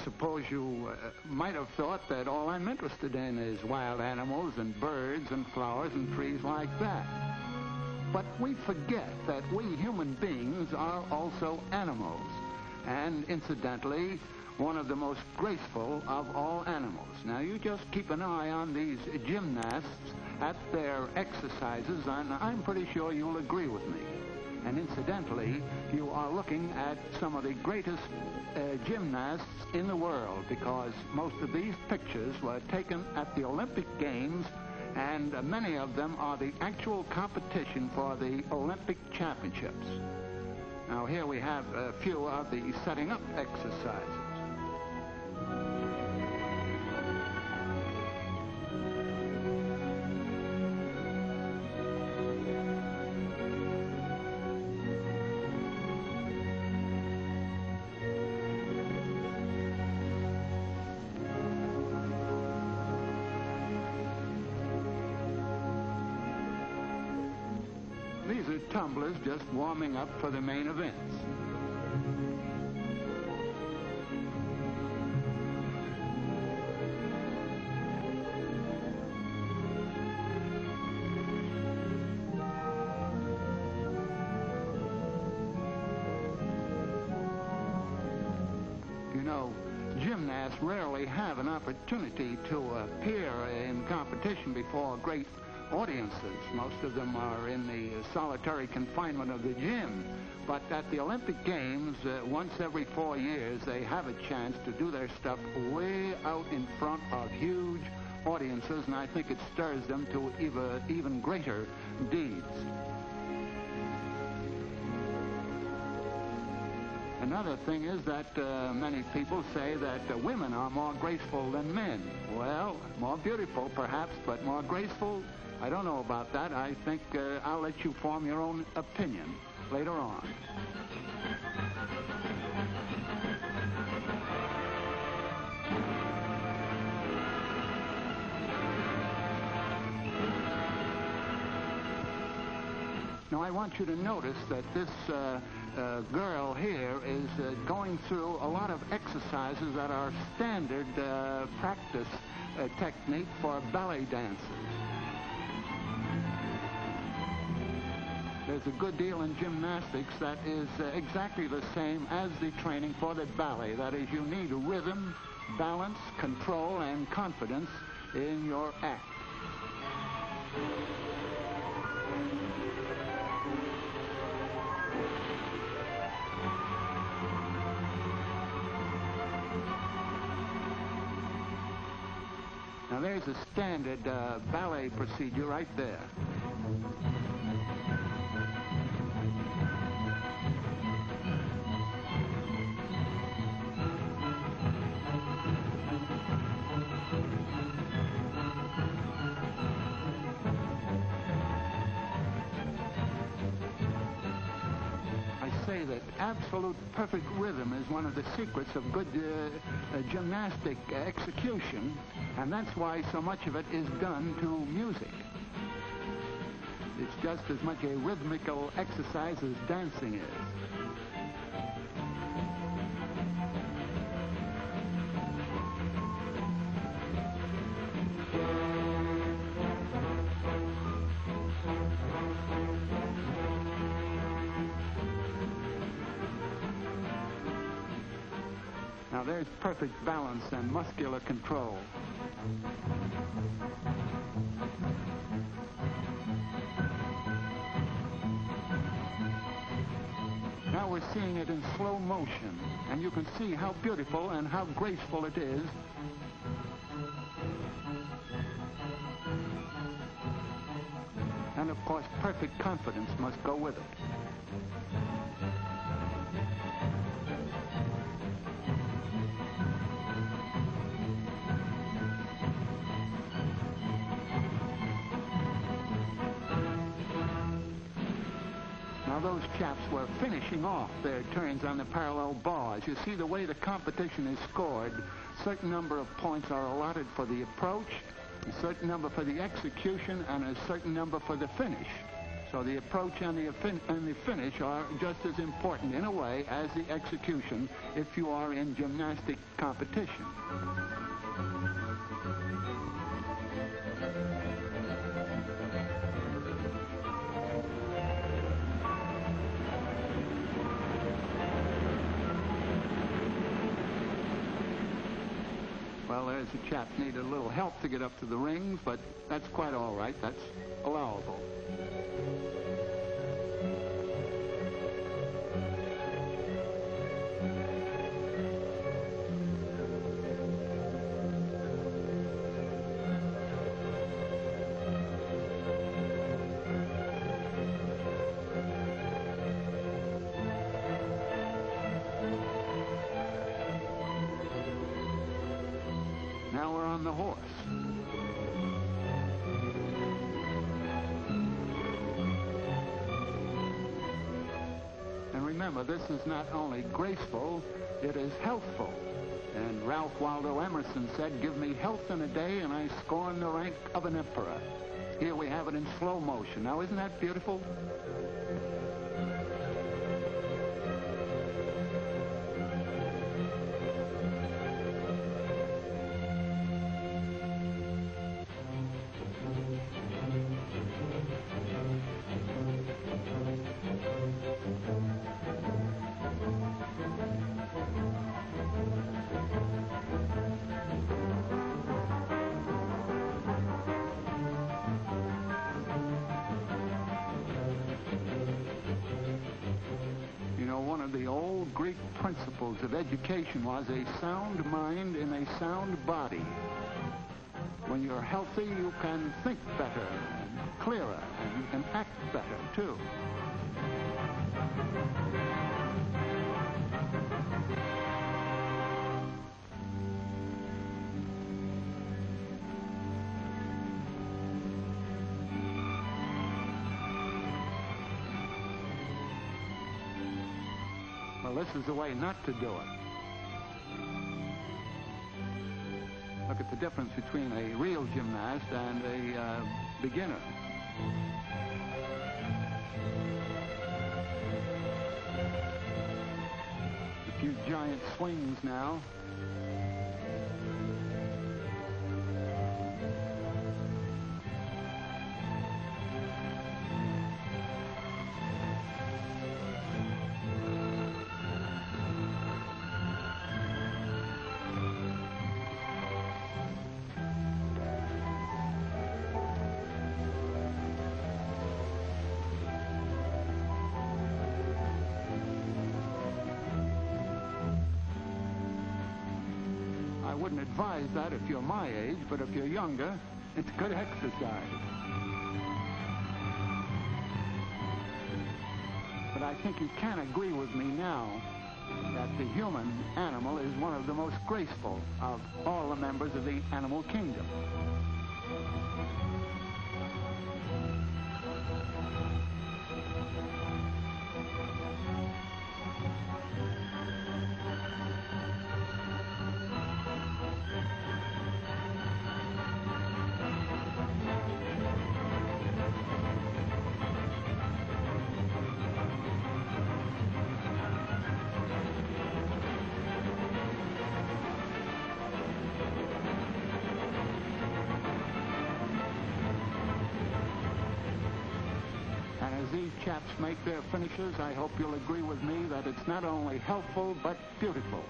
suppose you might have thought that all I'm interested in is wild animals and birds and flowers and trees like that. But we forget that we human beings are also animals, and incidentally, one of the most graceful of all animals. Now, you just keep an eye on these gymnasts at their exercises, and I'm pretty sure you'll agree with me. And incidentally, you are looking at some of the greatest gymnasts in the world, because most of these pictures were taken at the Olympic Games, and many of them are the actual competition for the Olympic Championships. Now, here we have a few of the setting up exercises. These are tumblers just warming up for the main events. You know, gymnasts rarely have an opportunity to appear in competition before great audiences. Most of them are in the solitary confinement of the gym. But at the Olympic Games, once every 4 years, they have a chance to do their stuff way out in front of huge audiences, and I think it stirs them to even greater deeds. Another thing is that many people say that women are more graceful than men. Well, more beautiful perhaps, but more graceful, I don't know about that. I think I'll let you form your own opinion later on. Now, I want you to notice that this girl here is going through a lot of exercises that are standard practice technique for ballet dancers. There's a good deal in gymnastics that is exactly the same as the training for the ballet. That is, you need rhythm, balance, control, and confidence in your act. Now, there's a standard ballet procedure right there. That absolute perfect rhythm is one of the secrets of good gymnastic execution, and that's why so much of it is done to music. It's just as much a rhythmical exercise as dancing is. Now, there's perfect balance and muscular control. Now we're seeing it in slow motion, and you can see how beautiful and how graceful it is. And of course, perfect confidence must go with it. Now, those chaps were finishing off their turns on the parallel bars. You see the way the competition is scored. A certain number of points are allotted for the approach, a certain number for the execution, and a certain number for the finish. So the approach and the finish are just as important in a way as the execution if you are in gymnastic competition. Well, there's a chap needed a little help to get up to the rings, but that's quite all right. That's allowable. Now we're on the horse. And remember, this is not only graceful, it is healthful. And Ralph Waldo Emerson said, "Give me health in a day and I scorn the rank of an emperor." Here we have it in slow motion. Now, isn't that beautiful? One of the old Greek principles of education was a sound mind in a sound body. When you're healthy, you can think better and clearer, and you can act better, too. Well, this is the way not to do it. Look at the difference between a real gymnast and a beginner. A few giant swings now. I wouldn't advise that if you're my age, but if you're younger, it's good exercise. But I think you can agree with me now that the human animal is one of the most graceful of all the members of the animal kingdom. As these chaps make their finishes, I hope you'll agree with me that it's not only helpful, but beautiful.